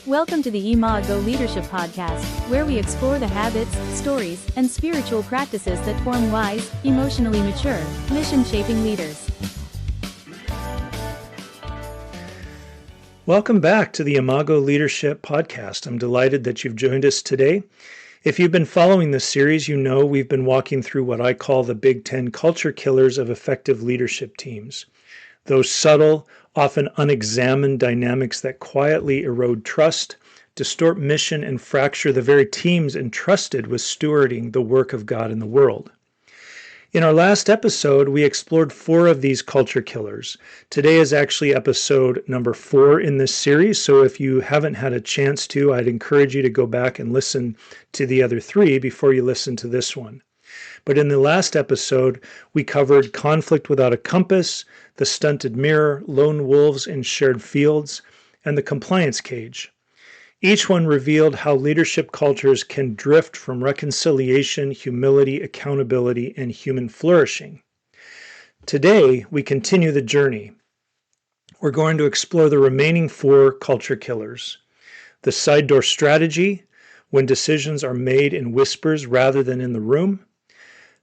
Welcome to the Imago Leadership Podcast, where we explore the habits, stories, and spiritual practices that form wise, emotionally mature, mission-shaping leaders. Welcome back to the Imago Leadership Podcast. I'm delighted that you've joined us today. If you've been following this series, you know we've been walking through what I call the Big 10 culture killers of effective leadership teams. Those subtle, often unexamined dynamics that quietly erode trust, distort mission, and fracture the very teams entrusted with stewarding the work of God in the world. In our last episode, we explored 4 of these culture killers. Today is actually episode number 4 in this series, so if you haven't had a chance to, I'd encourage you to go back and listen to the other 3 before you listen to this one. But in the last episode, we covered conflict without a compass, the stunted mirror, lone wolves in shared fields, and the compliance cage. Each one revealed how leadership cultures can drift from reconciliation, humility, accountability, and human flourishing. Today, we continue the journey. We're going to explore the remaining 4 culture killers. The Sidedoor Strategy, when decisions are made in whispers rather than in the room.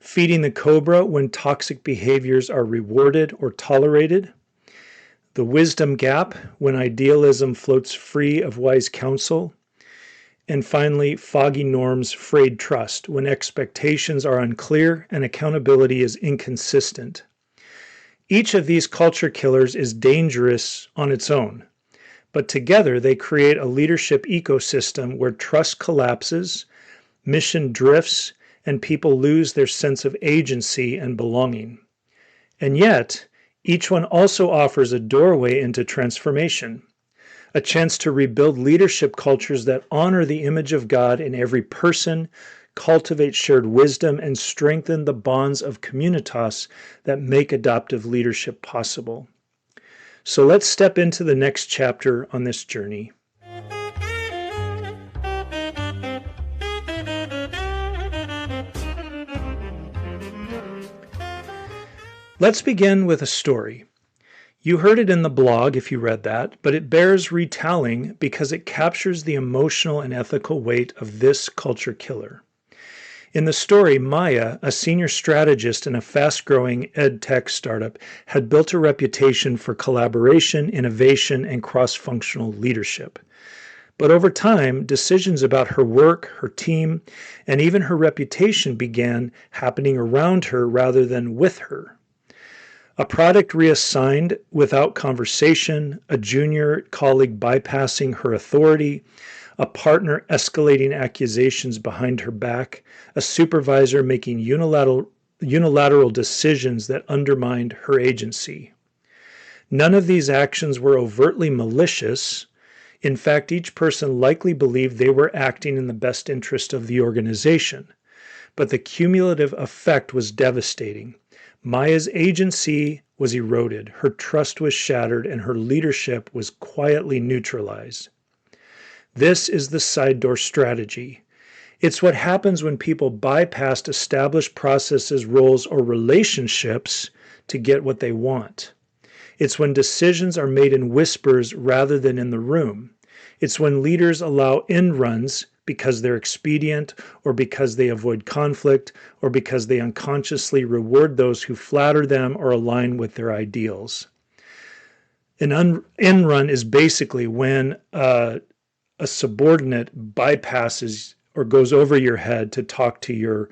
Feeding the Cobra, when toxic behaviors are rewarded or tolerated. The wisdom gap, when idealism floats free of wise counsel. And finally, foggy norms, frayed trust, when expectations are unclear and accountability is inconsistent. Each of these culture killers is dangerous on its own, but together they create a leadership ecosystem where trust collapses, mission drifts, and people lose their sense of agency and belonging. And yet, each one also offers a doorway into transformation, a chance to rebuild leadership cultures that honor the image of God in every person, cultivate shared wisdom, and strengthen the bonds of communitas that make adaptive leadership possible. So let's step into the next chapter on this journey. Let's begin with a story. You heard it in the blog if you read that, but it bears retelling because it captures the emotional and ethical weight of this culture killer. In the story, Maya, a senior strategist in a fast-growing ed tech startup, had built a reputation for collaboration, innovation, and cross-functional leadership. But over time, decisions about her work, her team, and even her reputation began happening around her rather than with her. A product reassigned without conversation, a junior colleague bypassing her authority, a partner escalating accusations behind her back, a supervisor making unilateral decisions that undermined her agency. None of these actions were overtly malicious. In fact, each person likely believed they were acting in the best interest of the organization. But the cumulative effect was devastating. Maya's agency was eroded, her trust was shattered, and her leadership was quietly neutralized. This is the Sidedoor Strategy. It's what happens when people bypass established processes, roles, or relationships to get what they want. It's when decisions are made in whispers rather than in the room. It's when leaders allow end runs because they're expedient, or because they avoid conflict, or because they unconsciously reward those who flatter them or align with their ideals. An end run is basically when a subordinate bypasses or goes over your head to talk to your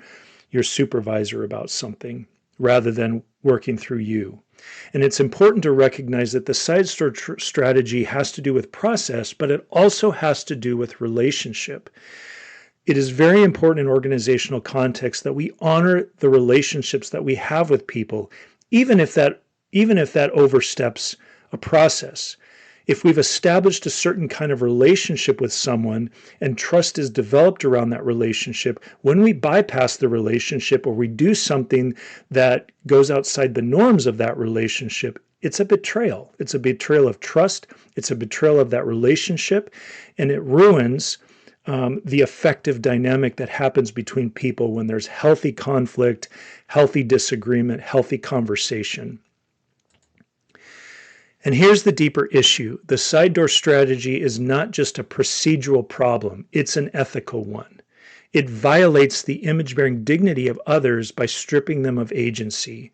supervisor about something rather than working through you. And it's important to recognize that the Sidedoor Strategy has to do with process, but it also has to do with relationship. It is very important in organizational context that we honor the relationships that we have with people, even if that oversteps a process. If we've established a certain kind of relationship with someone and trust is developed around that relationship, when we bypass the relationship or we do something that goes outside the norms of that relationship, it's a betrayal. It's a betrayal of trust. It's a betrayal of that relationship, and it ruins the effective dynamic that happens between people when there's healthy conflict, healthy disagreement, healthy conversation. And here's the deeper issue. The side door strategy is not just a procedural problem, it's an ethical one. It violates the image-bearing dignity of others by stripping them of agency,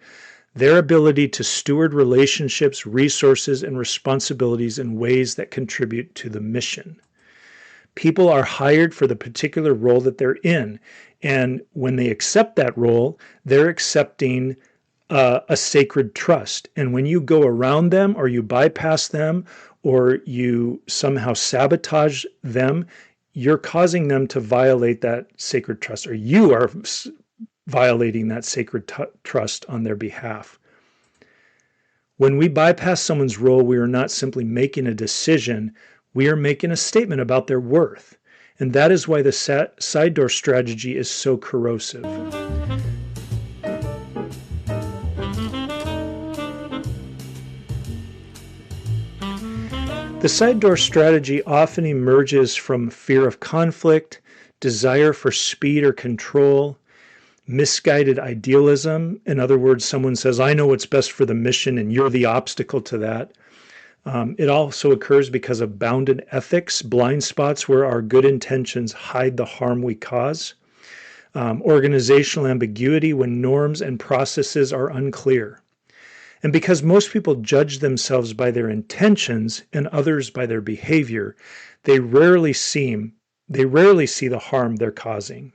their ability to steward relationships, resources, and responsibilities in ways that contribute to the mission. People are hired for the particular role that they're in, and when they accept that role, they're accepting a sacred trust. And when you go around them or you bypass them or you somehow sabotage them, you're causing them to violate that sacred trust, or you are violating that sacred trust on their behalf. When we bypass someone's role, we are not simply making a decision, we are making a statement about their worth. And that is why the side door strategy is so corrosive. The side door strategy often emerges from fear of conflict, desire for speed or control, misguided idealism. In other words, someone says, I know what's best for the mission and you're the obstacle to that. It also occurs because of bounded ethics, blind spots where our good intentions hide the harm we cause, organizational ambiguity when norms and processes are unclear. And because most people judge themselves by their intentions and others by their behavior, they rarely see the harm they're causing.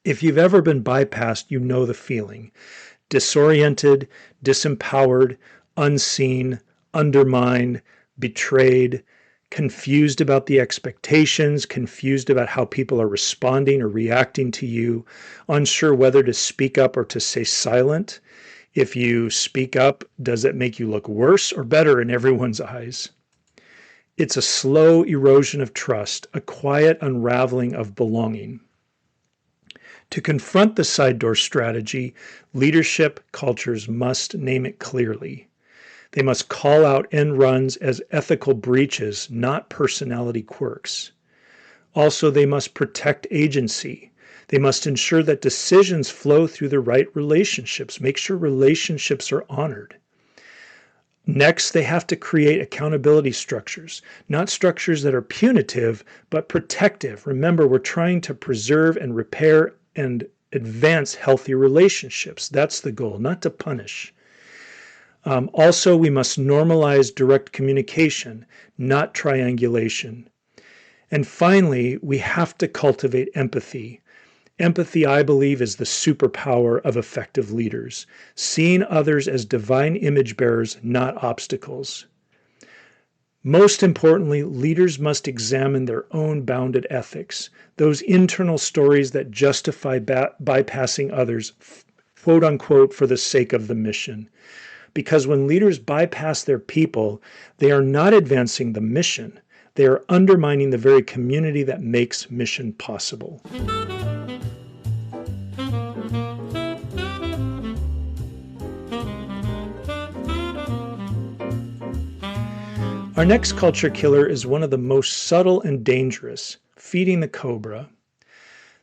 If you've ever been bypassed, you know the feeling. Disoriented, disempowered, unseen, undermined, betrayed, confused about the expectations, confused about how people are responding or reacting to you, unsure whether to speak up or to stay silent. If you speak up, does it make you look worse or better in everyone's eyes? It's a slow erosion of trust, a quiet unraveling of belonging. To confront the side door strategy, leadership cultures must name it clearly. They must call out end runs as ethical breaches, not personality quirks. Also, they must protect agency. They must ensure that decisions flow through the right relationships, make sure relationships are honored. Next, they have to create accountability structures, not structures that are punitive, but protective. Remember, we're trying to preserve and repair and advance healthy relationships. That's the goal, not to punish. Also, we must normalize direct communication, not triangulation. And finally, we have to cultivate empathy. Empathy, I believe, is the superpower of effective leaders, seeing others as divine image bearers, not obstacles. Most importantly, leaders must examine their own bounded ethics, those internal stories that justify bypassing others, quote unquote, for the sake of the mission. Because when leaders bypass their people, they are not advancing the mission. They are undermining the very community that makes mission possible. Our next culture killer is one of the most subtle and dangerous, feeding the cobra.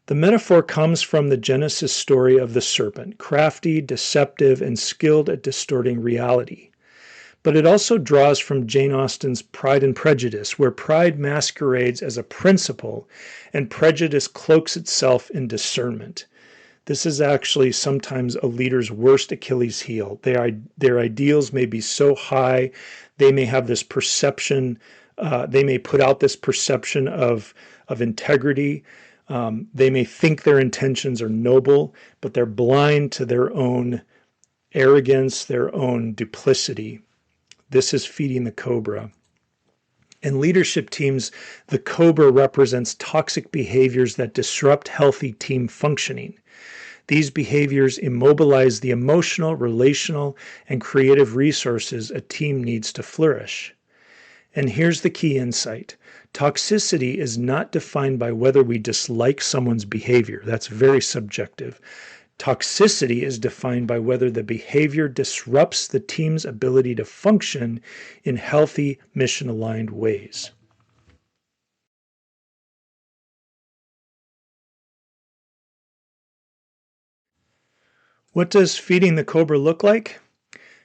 The metaphor comes from the Genesis story of the serpent, crafty, deceptive, and skilled at distorting reality. But it also draws from Jane Austen's Pride and Prejudice, where pride masquerades as a principle and prejudice cloaks itself in discernment. This is actually sometimes a leader's worst Achilles heel. Their ideals may be so high, they may have this perception, they may put out this perception of integrity. They may think their intentions are noble, but they're blind to their own arrogance, their own duplicity. This is feeding the cobra. In leadership teams, the cobra represents toxic behaviors that disrupt healthy team functioning. These behaviors immobilize the emotional, relational, and creative resources a team needs to flourish. And here's the key insight. Toxicity is not defined by whether we dislike someone's behavior. That's very subjective. Toxicity is defined by whether the behavior disrupts the team's ability to function in healthy, mission-aligned ways. What does feeding the cobra look like?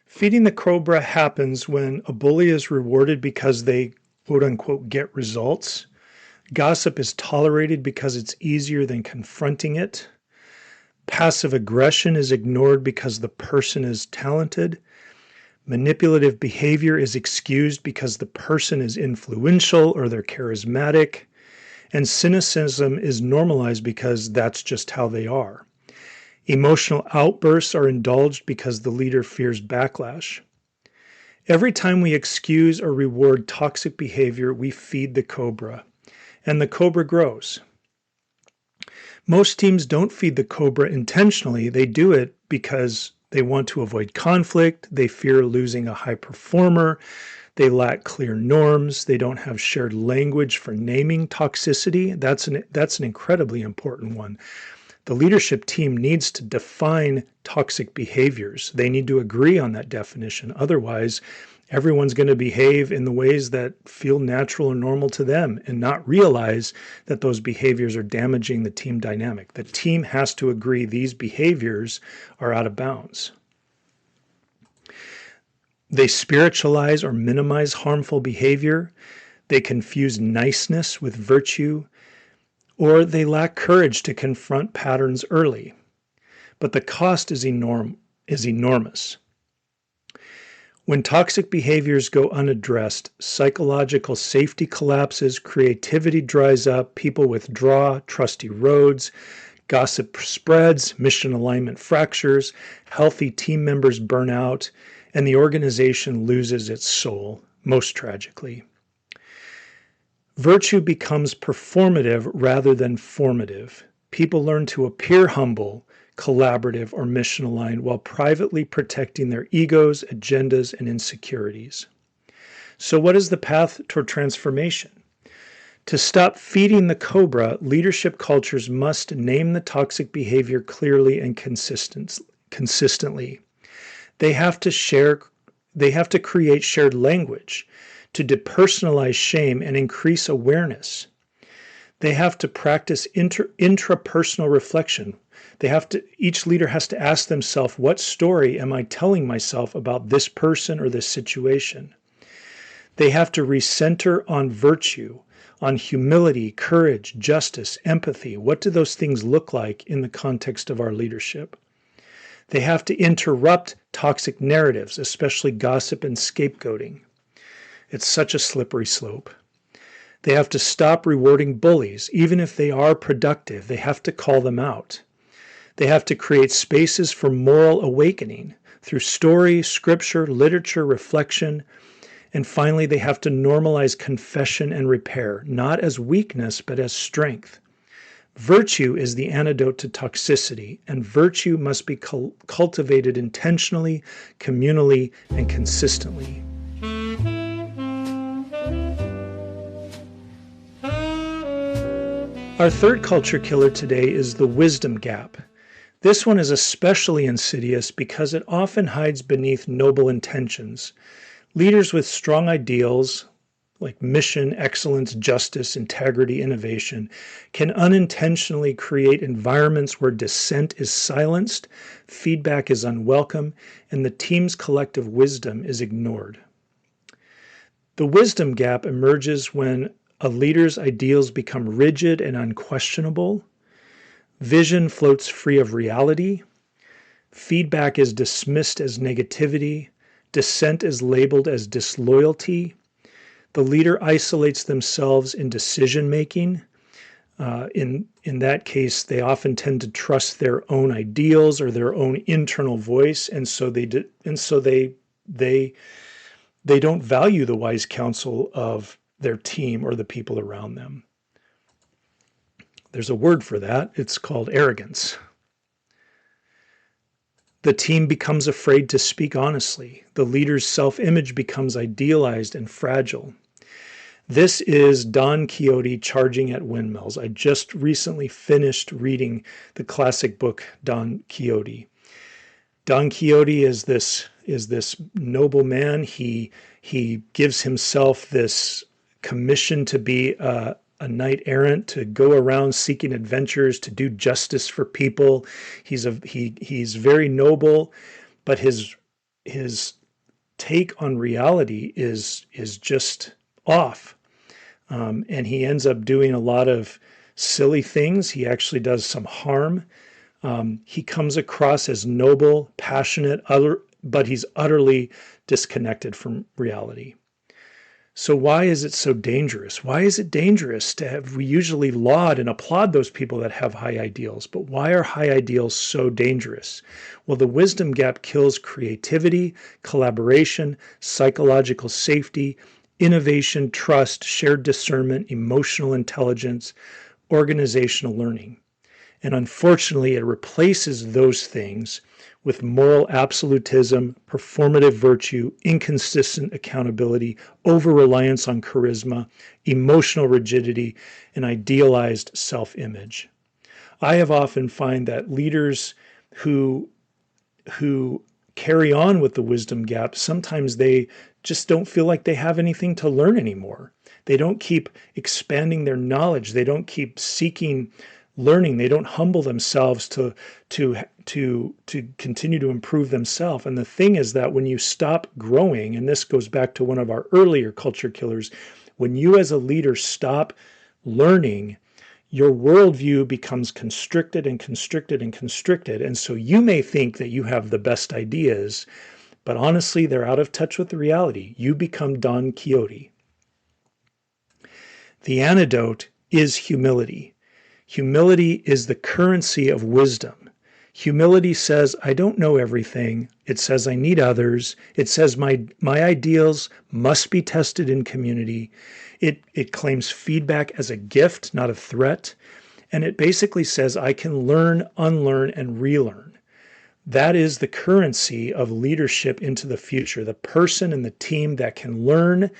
Feeding the cobra happens when a bully is rewarded because they, quote unquote, get results. Gossip is tolerated because it's easier than confronting it. Passive aggression is ignored because the person is talented. Manipulative behavior is excused because the person is influential or they're charismatic. And cynicism is normalized because that's just how they are. Emotional outbursts are indulged because the leader fears backlash. Every time we excuse or reward toxic behavior, we feed the cobra, and the cobra grows. Most teams don't feed the cobra intentionally. They do it because they want to avoid conflict, they fear losing a high performer, they lack clear norms, they don't have shared language for naming toxicity. That's an incredibly important one. The leadership team needs to define toxic behaviors. They need to agree on that definition. Otherwise, everyone's going to behave in the ways that feel natural and normal to them and not realize that those behaviors are damaging the team dynamic. The team has to agree these behaviors are out of bounds. They spiritualize or minimize harmful behavior. They confuse niceness with virtue, or they lack courage to confront patterns early. But the cost is enormous. When toxic behaviors go unaddressed, psychological safety collapses, creativity dries up, people withdraw, trust erodes, gossip spreads, mission alignment fractures, healthy team members burn out, and the organization loses its soul, most tragically. Virtue becomes performative rather than formative. People learn to appear humble, collaborative, or mission aligned while privately protecting their egos, agendas, and insecurities. So, what is the path toward transformation? To stop feeding the cobra, leadership cultures must name the toxic behavior clearly and consistently. They have to create shared language to depersonalize shame and increase awareness. They have to practice intrapersonal reflection. Each leader has to ask themselves, what story am I telling myself about this person or this situation? They have to recenter on virtue, on humility, courage, justice, empathy. What do those things look like in the context of our leadership? They have to interrupt toxic narratives, especially gossip and scapegoating. It's such a slippery slope. They have to stop rewarding bullies. Even if they are productive, they have to call them out. They have to create spaces for moral awakening through story, scripture, literature, reflection. And finally, they have to normalize confession and repair, not as weakness, but as strength. Virtue is the antidote to toxicity, and virtue must be cultivated intentionally, communally, and consistently. Our third culture killer today is the wisdom gap. This one is especially insidious because it often hides beneath noble intentions. Leaders with strong ideals, like mission, excellence, justice, integrity, innovation, can unintentionally create environments where dissent is silenced, feedback is unwelcome, and the team's collective wisdom is ignored. The wisdom gap emerges when a leader's ideals become rigid and unquestionable, vision floats free of reality, feedback is dismissed as negativity, dissent is labeled as disloyalty, the leader isolates themselves in decision-making. In that case, they often tend to trust their own ideals or their own internal voice, and so they don't value the wise counsel of their team or the people around them. There's a word for that. It's called arrogance. The team becomes afraid to speak honestly. The leader's self-image becomes idealized and fragile. This is Don Quixote charging at windmills. I just recently finished reading the classic book Don Quixote. Don Quixote is this noble man. He gives himself this commission to be a knight errant, to go around seeking adventures, to do justice for people. He's very noble, but his take on reality is just off. And he ends up doing a lot of silly things. He actually does some harm. He comes across as noble, passionate, but he's utterly disconnected from reality. So why is it so dangerous? Why is it dangerous to have, we usually laud and applaud those people that have high ideals, but why are high ideals so dangerous? Well, the wisdom gap kills creativity, collaboration, psychological safety, innovation, trust, shared discernment, emotional intelligence, organizational learning. And unfortunately, it replaces those things with moral absolutism, performative virtue, inconsistent accountability, over-reliance on charisma, emotional rigidity, and idealized self-image. I have often found that leaders who carry on with the wisdom gap, sometimes they just don't feel like they have anything to learn anymore. They don't keep expanding their knowledge. They don't keep seeking learning. They don't humble themselves to continue to improve themselves. And the thing is that when you stop growing, and this goes back to one of our earlier culture killers, when you as a leader stop learning, your worldview becomes constricted and constricted and constricted. And so you may think that you have the best ideas, but honestly, they're out of touch with the reality. You become Don Quixote. The antidote is humility. Humility is the currency of wisdom. Humility says, I don't know everything. It says I need others. It says my ideals must be tested in community. It claims feedback as a gift, not a threat. And it basically says I can learn, unlearn, and relearn. That is the currency of leadership into the future. The person and the team that can learn,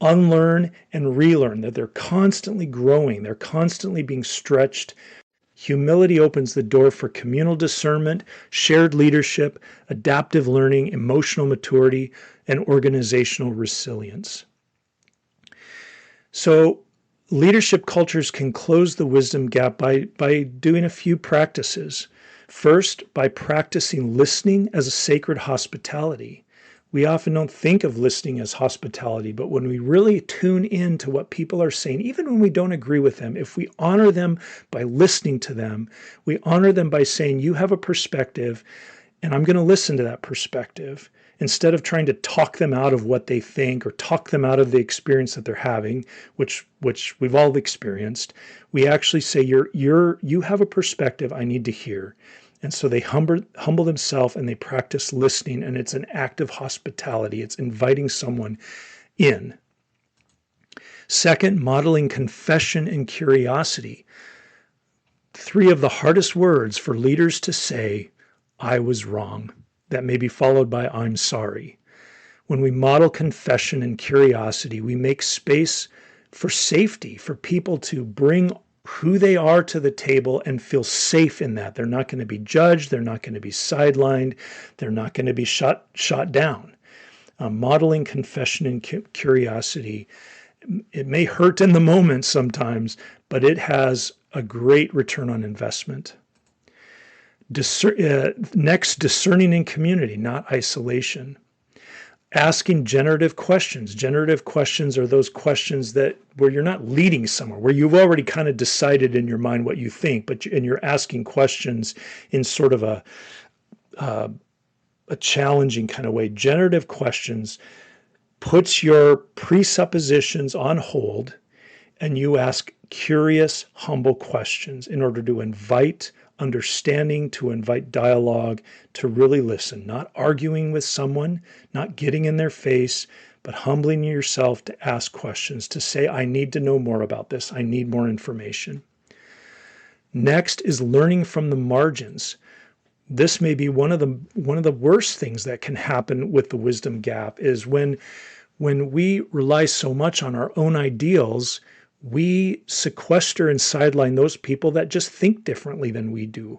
unlearn, and relearn, that they're constantly growing, they're constantly being stretched. Humility opens the door for communal discernment, shared leadership, adaptive learning, emotional maturity, and organizational resilience. So leadership cultures can close the wisdom gap by doing a few practices. First, by practicing listening as a sacred hospitality. We often don't think of listening as hospitality, but when we really tune in to what people are saying, even when we don't agree with them, if we honor them by listening to them, we honor them by saying, you have a perspective, and I'm going to listen to that perspective, instead of trying to talk them out of what they think or talk them out of the experience that they're having, which we've all experienced. We actually say, you have a perspective I need to hear. And so they humble themselves and they practice listening, and it's an act of hospitality. It's inviting someone in. Second, modeling confession and curiosity. 3 of the hardest words for leaders to say, I was wrong. That may be followed by I'm sorry. When we model confession and curiosity, we make space for safety, for people to bring who they are to the table and feel safe in that. They're not going to be judged. They're not going to be sidelined. They're not going to be shot down. Modeling confession and curiosity, it may hurt in the moment sometimes, but it has a great return on investment. Next, discerning in community, not isolation. Asking generative questions. Generative questions are those questions that where you're not leading somewhere, where you've already kind of decided in your mind what you think, and you're asking questions in sort of a challenging kind of way. Generative questions puts your presuppositions on hold, and you ask curious, humble questions in order to invite understanding, to invite dialogue, to really listen, not arguing with someone, not getting in their face, but humbling yourself to ask questions, to say, I need to know more about this. I need more information. Next is learning from the margins. This may be one of the worst things that can happen with the wisdom gap is when we rely so much on our own ideals, we sequester and sideline those people that just think differently than we do.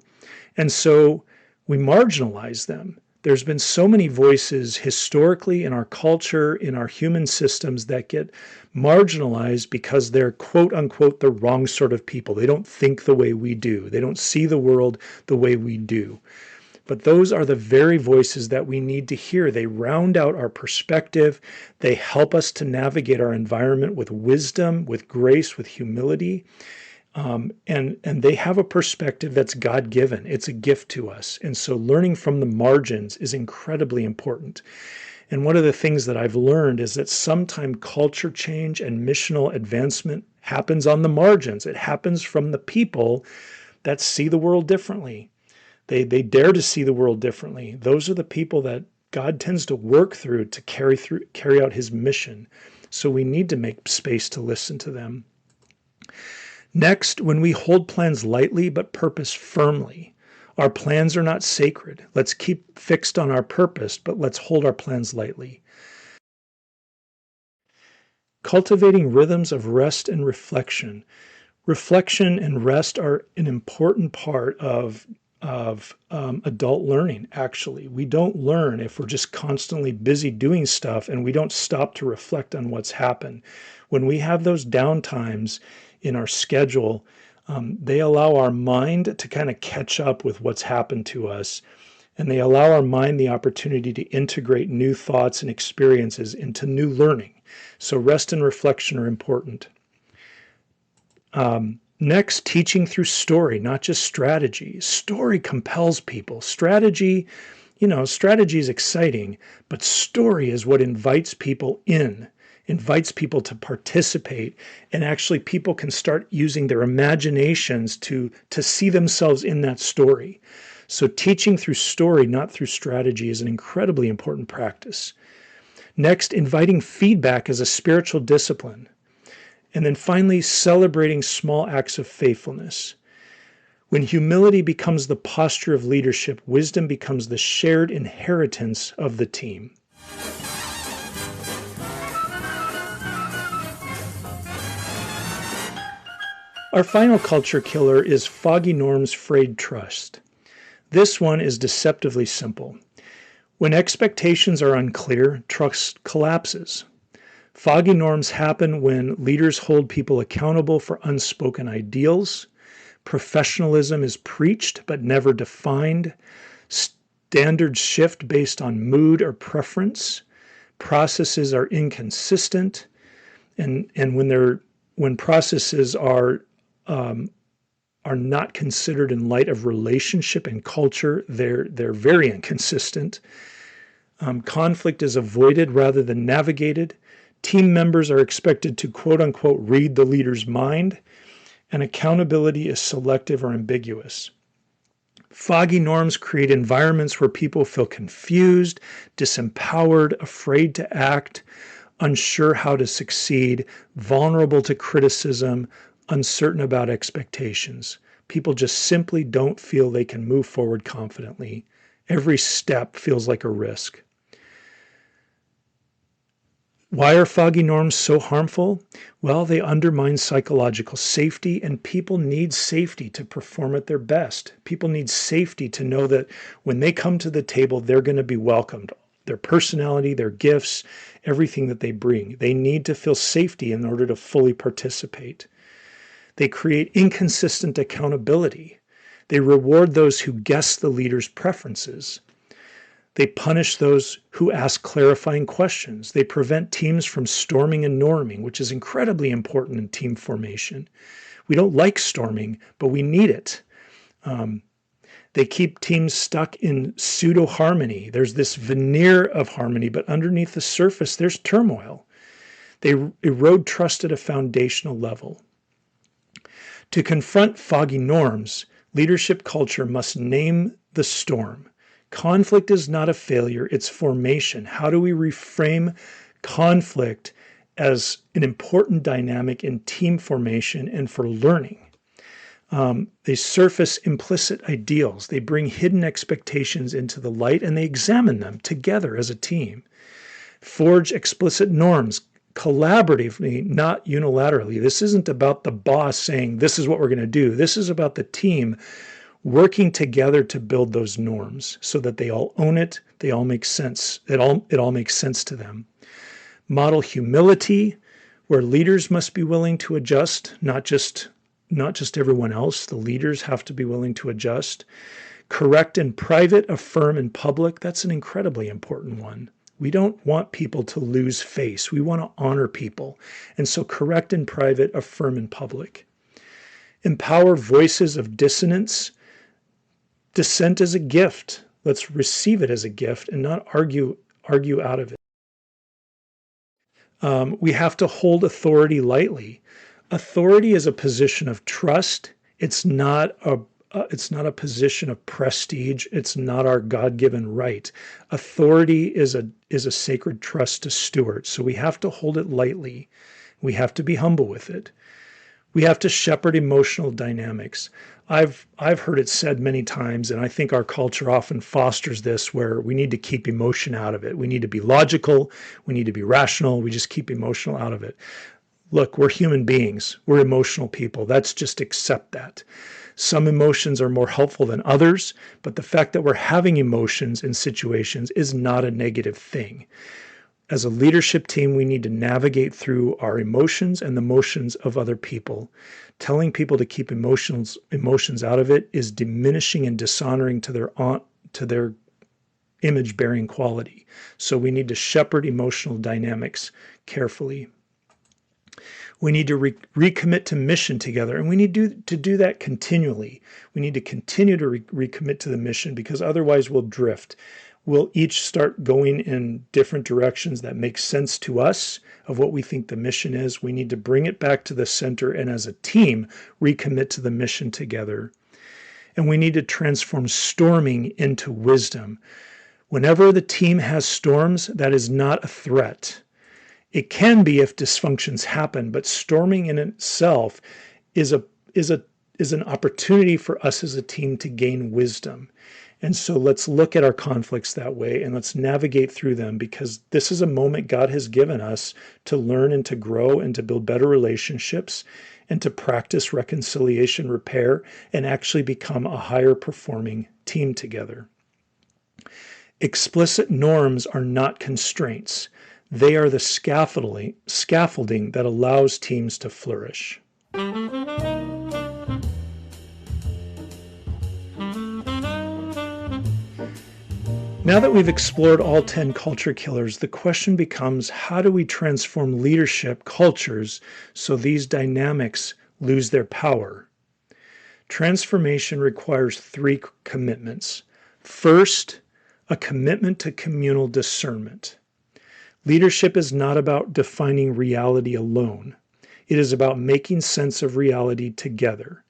And so we marginalize them. There's been so many voices historically in our culture, in our human systems that get marginalized because they're quote unquote the wrong sort of people. They don't think the way we do. They don't see the world the way we do. but those are the very voices that we need to hear. They round out our perspective. They help us to navigate our environment with wisdom, with grace, with humility. And they have a perspective that's God-given. It's a gift to us. And so learning from the margins is incredibly important. And one of the things that I've learned is that sometimes culture change and missional advancement happens on the margins. It happens from the people that see the world differently. They dare to see the world differently. Those are the people that God tends to work through to carry out his mission. So we need to make space to listen to them. Next, when we hold plans lightly but purpose firmly, our plans are not sacred. Let's keep fixed on our purpose, but let's hold our plans lightly. Cultivating rhythms of rest and reflection. Reflection and rest are an important part of adult learning, actually. We don't learn if we're just constantly busy doing stuff and we don't stop to reflect on what's happened. When we have those downtimes in our schedule, they allow our mind to kind of catch up with what's happened to us, and they allow our mind the opportunity to integrate new thoughts and experiences into new learning. So rest and reflection are important. Next, teaching through story, not just strategy. Story compels people. Strategy is exciting, but story is what invites people in, invites people to participate, and actually people can start using their imaginations to see themselves in that story. So teaching through story, not through strategy, is an incredibly important practice. Next, inviting feedback as a spiritual discipline. And then finally, celebrating small acts of faithfulness. When humility becomes the posture of leadership, wisdom becomes the shared inheritance of the team. Our final culture killer is Foggy Norm's Frayed trust. This one is deceptively simple. When expectations are unclear, trust collapses. Foggy norms happen when leaders hold people accountable for unspoken ideals. Professionalism is preached but never defined. Standards shift based on mood or preference. Processes are inconsistent, and when processes are not considered in light of relationship and culture, they're very inconsistent. Conflict is avoided rather than navigated. Team members are expected to quote-unquote read the leader's mind, and accountability is selective or ambiguous. Foggy norms create environments where people feel confused, disempowered, afraid to act, unsure how to succeed, vulnerable to criticism, uncertain about expectations. People just simply don't feel they can move forward confidently. Every step feels like a risk. Why are foggy norms so harmful? Well, they undermine psychological safety, and people need safety to perform at their best. People need safety to know that when they come to the table, they're going to be welcomed. Their personality, their gifts, everything that they bring. They need to feel safety in order to fully participate. They create inconsistent accountability. They reward those who guess the leader's preferences. They punish those who ask clarifying questions. They prevent teams from storming and norming, which is incredibly important in team formation. We don't like storming, but we need it. They keep teams stuck in pseudo-harmony. There's this veneer of harmony, but underneath the surface, there's turmoil. They erode trust at a foundational level. To confront foggy norms, leadership culture must name the storm. Conflict is not a failure, it's formation. How do we reframe conflict as an important dynamic in team formation and for learning? They surface implicit ideals. They bring hidden expectations into the light and they examine them together as a team. Forge explicit norms collaboratively, not unilaterally. This isn't about the boss saying, this is what we're going to do. This is about the team working together to build those norms so that they all own it, they all make sense, it all makes sense to them. Model humility, where leaders must be willing to adjust, not just everyone else. The leaders have to be willing to adjust. Correct in private, affirm in public. That's an incredibly important one. We don't want people to lose face. We want to honor people. And so correct in private, affirm in public. Empower voices of dissonance. Dissent is a gift. Let's receive it as a gift and not argue out of it. We have to hold authority lightly. Authority is a position of trust. It's not a position of prestige. It's not our God-given right. Authority is a sacred trust to steward. So we have to hold it lightly. We have to be humble with it. We have to shepherd emotional dynamics. I've heard it said many times, and I think our culture often fosters this, where we need to keep emotion out of it. We need to be logical. We need to be rational. We just keep emotional out of it. Look, we're human beings. We're emotional people. That's just accept that. Some emotions are more helpful than others, but the fact that we're having emotions in situations is not a negative thing. As a leadership team, we need to navigate through our emotions and the emotions of other people. Telling people to keep emotions out of it is diminishing and dishonoring to their image-bearing quality. So we need to shepherd emotional dynamics carefully. We need to recommit to mission together, and we need to do that continually. We need to continue to recommit to the mission, because otherwise we'll drift. We'll each start going in different directions that make sense to us of what we think the mission is. We need to bring it back to the center and as a team, recommit to the mission together. And we need to transform storming into wisdom. Whenever the team has storms, that is not a threat. It can be if dysfunctions happen, but storming in itself is an opportunity for us as a team to gain wisdom. And so let's look at our conflicts that way, and let's navigate through them, because this is a moment God has given us to learn and to grow and to build better relationships and to practice reconciliation, repair, and actually become a higher performing team together. Explicit norms are not constraints. They are the scaffolding that allows teams to flourish. Now that we've explored all 10 culture killers, the question becomes, how do we transform leadership cultures so these dynamics lose their power? Transformation requires 3 commitments. First, a commitment to communal discernment. Leadership is not about defining reality alone. It is about making sense of reality together.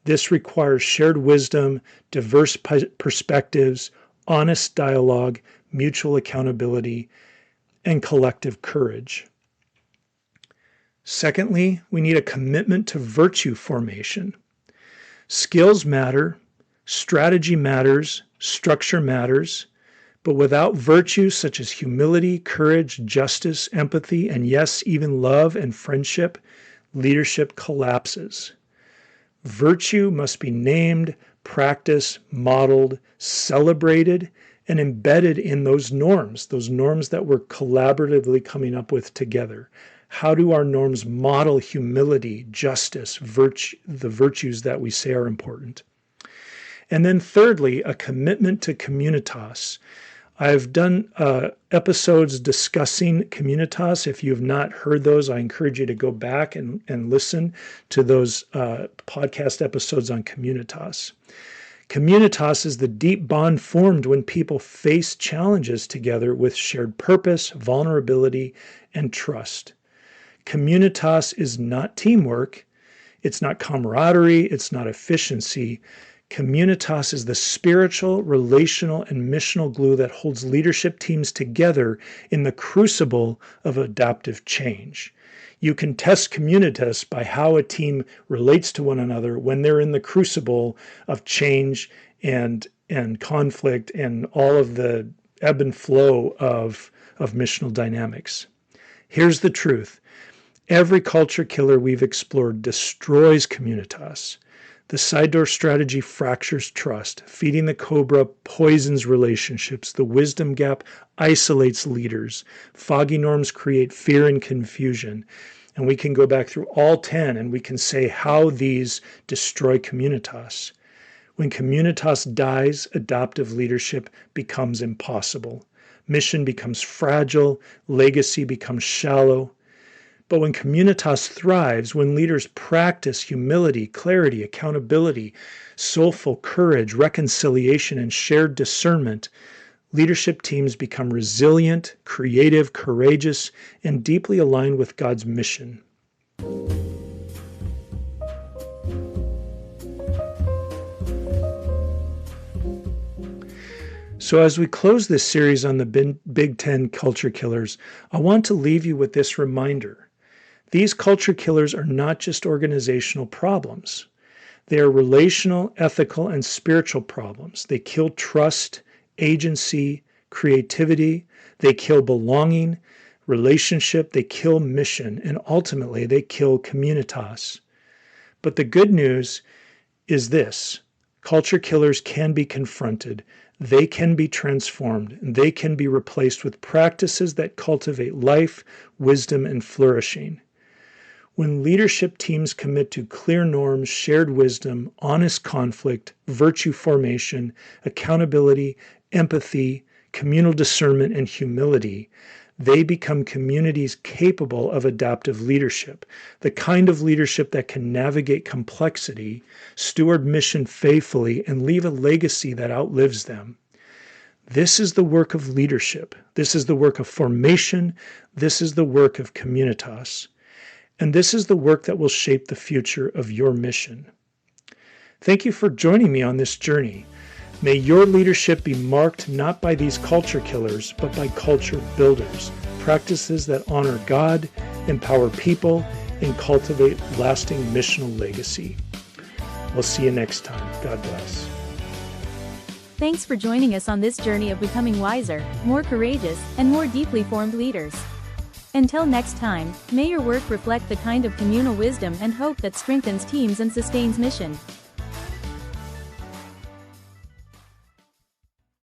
This requires shared wisdom, diverse perspectives, honest dialogue, mutual accountability, and collective courage. Secondly, we need a commitment to virtue formation. Skills matter, strategy matters, structure matters, but without virtues such as humility, courage, justice, empathy, and yes, even love and friendship, leadership collapses. Virtue must be named, practiced, modeled, celebrated, and embedded in those norms that we're collaboratively coming up with together. How do our norms model humility, justice, the virtues that we say are important? And then thirdly, a commitment to communitas. I've done episodes discussing communitas. If you have not heard those, I encourage you to go back and listen to those podcast episodes on communitas. Communitas is the deep bond formed when people face challenges together with shared purpose, vulnerability, and trust. Communitas is not teamwork. It's not camaraderie. It's not efficiency. Communitas is the spiritual, relational, and missional glue that holds leadership teams together in the crucible of adaptive change. You can test communitas by how a team relates to one another when they're in the crucible of change and conflict and all of the ebb and flow of missional dynamics. Here's the truth. Every culture killer we've explored destroys communitas. The Sidedoor Strategy fractures trust. Feeding the Cobra poisons relationships. The wisdom gap isolates leaders. Foggy norms create fear and confusion. And we can go back through all 10 and we can say how these destroy communitas. When communitas dies, adaptive leadership becomes impossible. Mission becomes fragile, legacy becomes shallow. But when communitas thrives, when leaders practice humility, clarity, accountability, soulful courage, reconciliation, and shared discernment, leadership teams become resilient, creative, courageous, and deeply aligned with God's mission. So as we close this series on the Big 10 culture killers, I want to leave you with this reminder. These culture killers are not just organizational problems. They are relational, ethical, and spiritual problems. They kill trust, agency, creativity. They kill belonging, relationship. They kill mission. And ultimately, they kill communitas. But the good news is this. Culture killers can be confronted. They can be transformed. They can be replaced with practices that cultivate life, wisdom, and flourishing. When leadership teams commit to clear norms, shared wisdom, honest conflict, virtue formation, accountability, empathy, communal discernment, and humility, they become communities capable of adaptive leadership, the kind of leadership that can navigate complexity, steward mission faithfully, and leave a legacy that outlives them. This is the work of leadership. This is the work of formation. This is the work of communitas. And this is the work that will shape the future of your mission. Thank you for joining me on this journey. May your leadership be marked not by these culture killers, but by culture builders, practices that honor God, empower people, and cultivate lasting missional legacy. We'll see you next time. God bless. Thanks for joining us on this journey of becoming wiser, more courageous, and more deeply formed leaders. Until next time, may your work reflect the kind of communal wisdom and hope that strengthens teams and sustains mission.